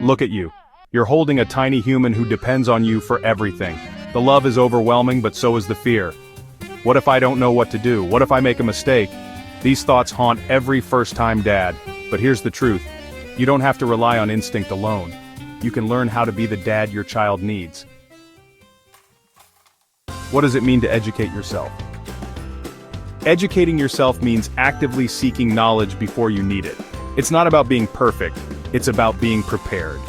Look at you. You're holding a tiny human who depends on you for everything. The love is overwhelming, but so is the fear. What if I don't know what to do? What if I make a mistake? These thoughts haunt every first-time dad. But here's the truth. You don't have to rely on instinct alone. You can learn how to be the dad your child needs. What does it mean to educate yourself? Educating yourself means actively seeking knowledge before you need it. It's not about being perfect, it's about being prepared.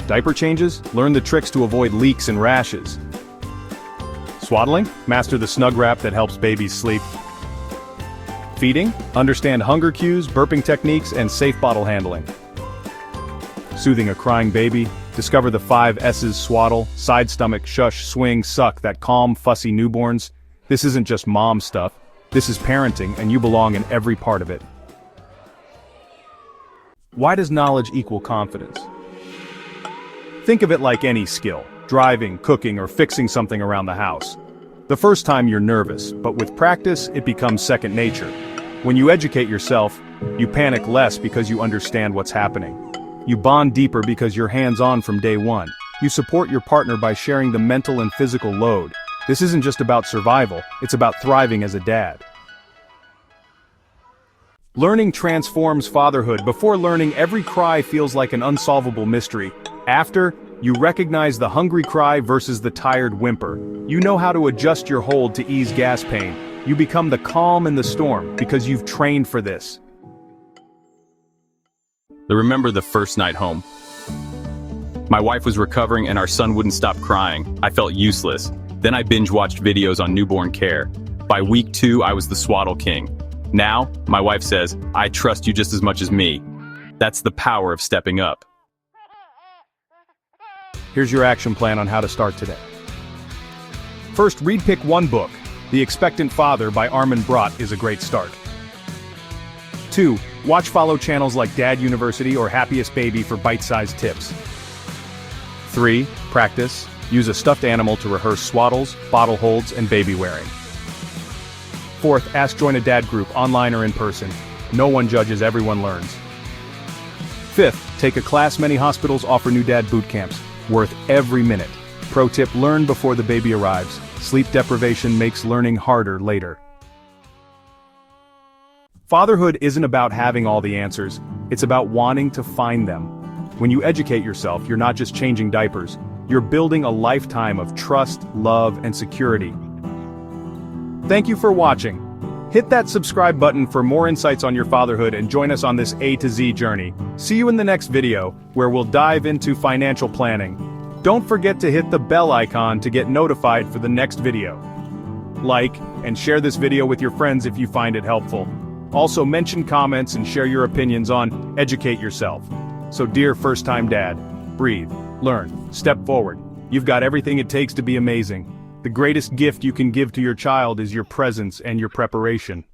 Diaper changes? Learn the tricks to avoid leaks and rashes. Swaddling? Master the snug wrap that helps babies sleep. Feeding? Understand hunger cues, burping techniques, and safe bottle handling. Soothing a crying baby? Discover the 5 S's: swaddle, side stomach, shush, swing, suck, that calm, fussy newborns. This isn't just mom stuff. This is parenting, and you belong in every part of it. Why does knowledge equal confidence? Think of it like any skill: driving, cooking, or fixing something around the house. The first time you're nervous, but with practice, it becomes second nature. When you educate yourself, you panic less because you understand what's happening. You bond deeper because you're hands-on from day one. You support your partner by sharing the mental and physical load. This isn't just about survival, it's about thriving as a dad. Learning transforms fatherhood. Before learning, every cry feels like an unsolvable mystery. After, you recognize the hungry cry versus the tired whimper. You know how to adjust your hold to ease gas pain. You become the calm in the storm because you've trained for this. I remember the first night home. My wife was recovering and our son wouldn't stop crying. I felt useless. Then I binge-watched videos on newborn care. By week 2, I was the swaddle king. Now, my wife says, I trust you just as much as me. That's the power of stepping up. Here's your action plan on how to start today. First, pick one book. The Expectant Father by Armin Brott is a great start. 2. Follow channels like Dad University or Happiest Baby for bite-sized tips. 3. Practice. Use a stuffed animal to rehearse swaddles, bottle holds, and baby wearing. 4. Join a dad group, online or in person. No one judges, everyone learns. 5. Take a class. Many hospitals offer new dad boot camps. Worth every minute. Pro tip: learn before the baby arrives. Sleep deprivation makes learning harder later. Fatherhood isn't about having all the answers, it's about wanting to find them. When you educate yourself, you're not just changing diapers, you're building a lifetime of trust, love, and security. Thank you for watching. Hit that subscribe button for more insights on your fatherhood and join us on this A to Z journey. See you in the next video, where we'll dive into financial planning. Don't forget to hit the bell icon to get notified for the next video. Like and share this video with your friends if you find it helpful. Also, mention comments and share your opinions on educate yourself. So dear first-time dad, breathe, learn, step forward. You've got everything it takes to be amazing. The greatest gift you can give to your child is your presence and your preparation.